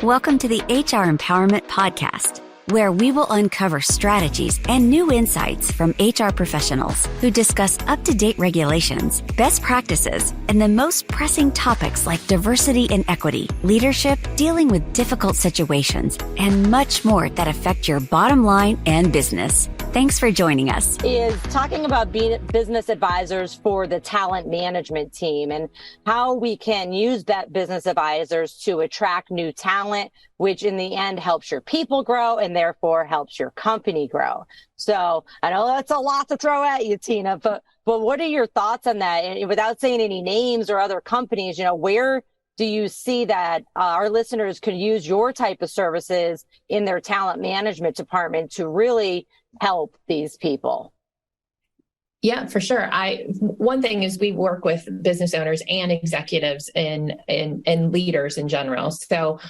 Welcome to the HR Empowerment Podcast, where we will uncover strategies and new insights from HR professionals who discuss up-to-date regulations, best practices, and the most pressing topics like diversity and equity, leadership, dealing with difficult situations, and much more that affect your bottom line and business. Thanks for joining us. Is talking about being business advisors for the talent management team and how we can use that business advisors to attract new talent, which in the end helps your people grow and therefore helps your company grow. So I know that's a lot to throw at you, Tina, but what are your thoughts on that? And without saying any names or other companies, where do you see that our listeners could use your type of services in their talent management department to really help these people? Yeah, for sure. One thing is we work with business owners and executives and leaders in general. So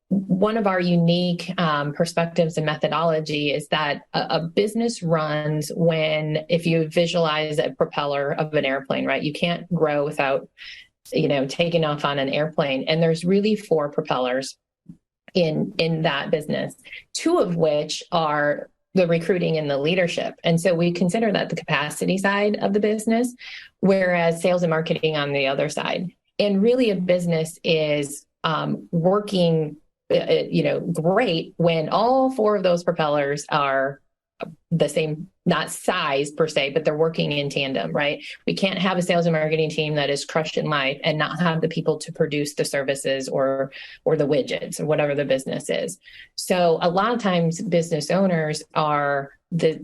one of our unique perspectives and methodology is that a business runs if you visualize a propeller of an airplane, right? You can't grow without taking off on an airplane. And there's really 4 propellers in that business, 2 of which are the recruiting and the leadership. And so we consider that the capacity side of the business, whereas sales and marketing on the other side. And really a business is working, great when all 4 of those propellers are the same, not size per se, but they're working in tandem, right? We can't have a sales and marketing team that is crushed in life and not have the people to produce the services or the widgets or whatever the business is. So a lot of times business owners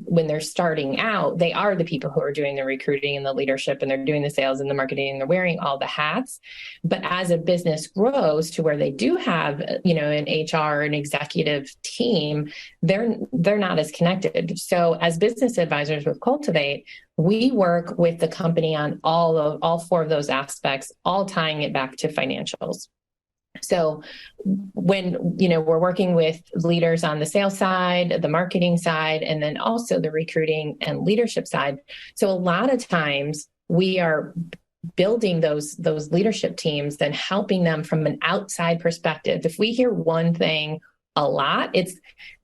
when they're starting out, they are the people who are doing the recruiting and the leadership, and they're doing the sales and the marketing, and they're wearing all the hats. But as a business grows to where they do have, an HR and executive team, they're not as connected. So as business advisors with Cultivate, we work with the company on all 4 of those aspects, all tying it back to financials. So when, we're working with leaders on the sales side, the marketing side, and then also the recruiting and leadership side. So a lot of times we are building those leadership teams, then helping them from an outside perspective. If we hear one thing a lot, it's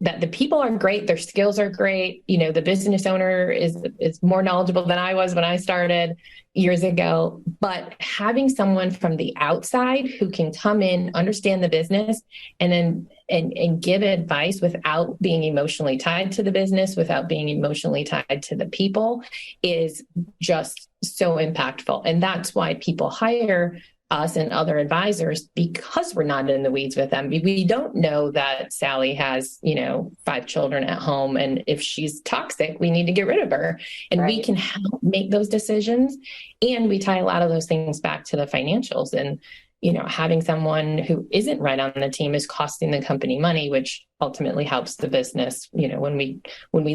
that the people are great, their skills are great. The business owner is more knowledgeable than I was when I started years ago. But having someone from the outside who can come in, understand the business, and then and give advice without being emotionally tied to the business, without being emotionally tied to the people, is just so impactful. And that's why people hire us and other advisors, because we're not in the weeds with them. We don't know that Sally has, 5 children at home, and if she's toxic, we need to get rid of her. And right. We can help make those decisions. And we tie a lot of those things back to the financials. And, having someone who isn't right on the team is costing the company money, which ultimately helps the business, when we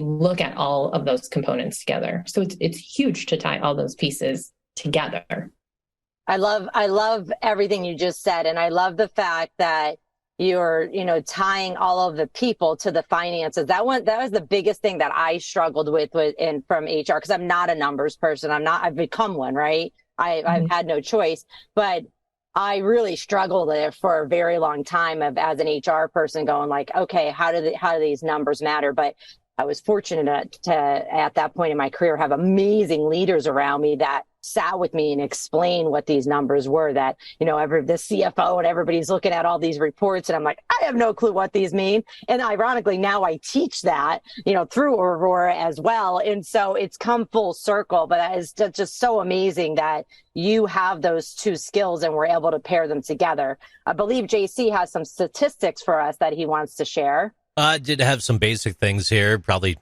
look at all of those components together. So it's huge to tie all those pieces together. I love everything you just said. And I love the fact that you're, tying all of the people to the finances. That was the biggest thing that I struggled with from HR, because I'm not a numbers person. I've become one, right? I've had no choice, but I really struggled there for a very long time as an HR person going like, okay, how do these numbers matter? But I was fortunate to, at that point in my career, have amazing leaders around me that sat with me and explained what these numbers were, that, the CFO and everybody's looking at all these reports and I'm like, I have no clue what these mean. And ironically, now I teach that, through Aurora as well. And so it's come full circle, but that is just so amazing that you have those 2 skills and we're able to pair them together. I believe JC has some statistics for us that he wants to share. I did have some basic things here, probably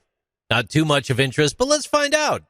not too much of interest, but let's find out.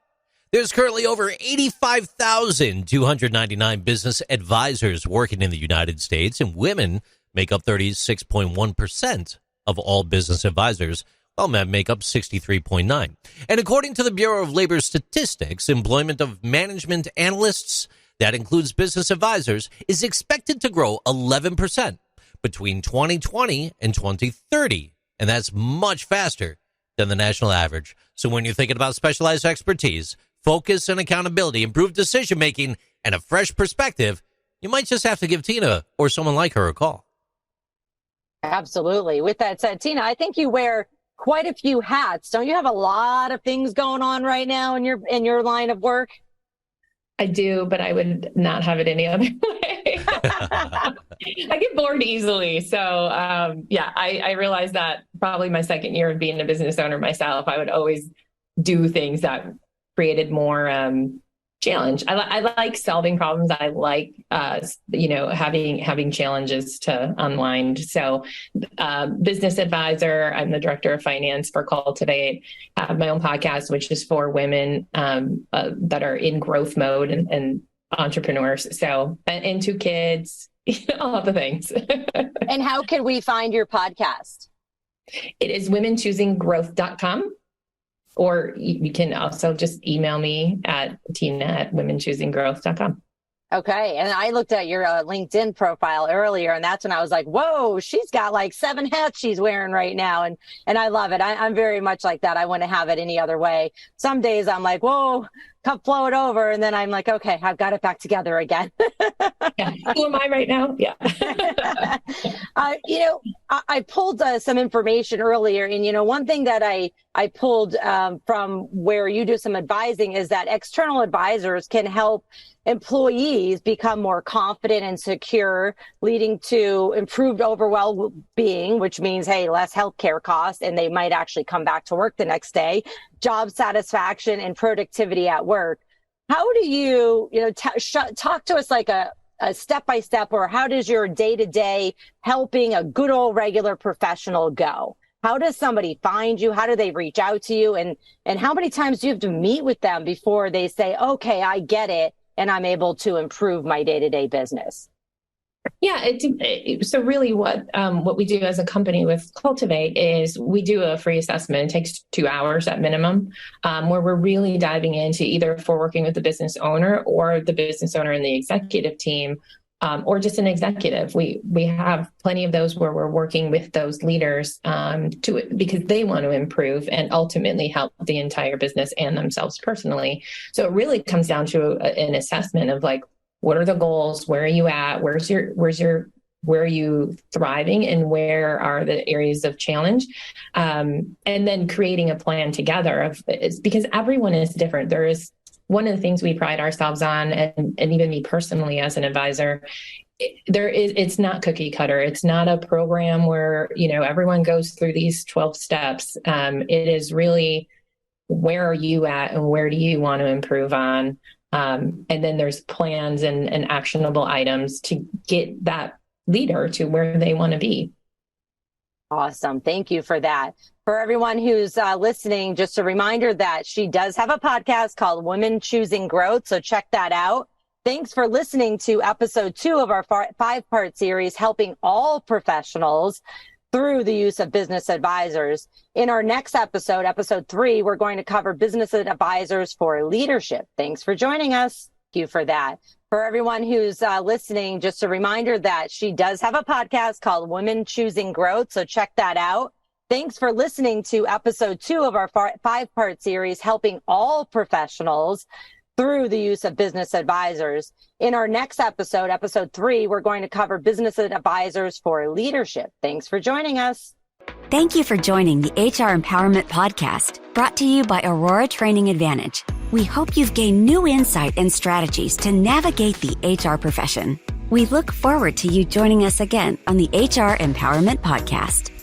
There's currently over 85,299 business advisors working in the United States, and women make up 36.1% of all business advisors, while men make up 63.9%. And according to the Bureau of Labor Statistics, employment of management analysts, that includes business advisors, is expected to grow 11% between 2020 and 2030. And that's much faster than the national average. So when you're thinking about specialized expertise, focus and accountability, improved decision-making, and a fresh perspective, you might just have to give Tina or someone like her a call. Absolutely. With that said, Tina, I think you wear quite a few hats. Don't you have a lot of things going on right now in your line of work? I do, but I would not have it any other way. I get bored easily. So I realized that probably my second year of being a business owner myself, I would always do things that created more challenge. I like solving problems. I like, having challenges to unwind. So business advisor, I'm the director of finance for Cultivate. I have my own podcast, which is for women that are in growth mode and entrepreneurs. So, and 2 kids, all the things. And how can we find your podcast? It is womenchoosinggrowth.com. Or you can also just email me at tina@womenchoosinggrowth.com. Okay. And I looked at your LinkedIn profile earlier, and that's when I was like, whoa, she's got like 7 hats she's wearing right now. And I love it. I'm very much like that. I wouldn't have it any other way. Some days I'm like, whoa, flow it over. And then I'm like, okay, I've got it back together again. Yeah. Who am I right now? Yeah. I pulled some information earlier, and one thing that I pulled from where you do some advising is that external advisors can help employees become more confident and secure, leading to improved overall being, which means, hey, less healthcare costs, and they might actually come back to work the next day, job satisfaction and productivity at work. How do you, talk to us like a step-by-step, or how does your day-to-day helping a good old regular professional go? How does somebody find you? How do they reach out to you? And how many times do you have to meet with them before they say, okay, I get it, and I'm able to improve my day-to-day business? Yeah. So really what we do as a company with Cultivate is we do a free assessment. It takes 2 hours at minimum, where we're really diving into either if we're working with the business owner or the business owner and the executive team, or just an executive. We have plenty of those where we're working with those leaders because they want to improve and ultimately help the entire business and themselves personally. So it really comes down to an assessment of like, what are the goals? Where are you at? Where are you thriving, and where are the areas of challenge? And then creating a plan together because everyone is different. There is one of the things we pride ourselves on, and even me personally as an advisor, it's not cookie cutter. It's not a program where, everyone goes through these 12 steps. It is really, where are you at and where do you want to improve on? And then there's plans and actionable items to get that leader to where they want to be. Awesome. Thank you for that. For everyone who's listening, just a reminder that she does have a podcast called Women Choosing Growth. So check that out. Thanks for listening to episode 2 of our 5-part series, helping all professionals through the use of business advisors. In our next episode, episode 3, we're going to cover business advisors for leadership. Thanks for joining us. Thank you for that. For everyone who's listening, just a reminder that she does have a podcast called Women Choosing Growth. So check that out. Thanks for listening to episode 2 of our 5-part series, helping all professionals through the use of business advisors. In our next episode, episode 3, we're going to cover business advisors for leadership. Thanks for joining us. Thank you for joining the HR Empowerment Podcast, brought to you by Aurora Training Advantage. We hope you've gained new insight and strategies to navigate the HR profession. We look forward to you joining us again on the HR Empowerment Podcast.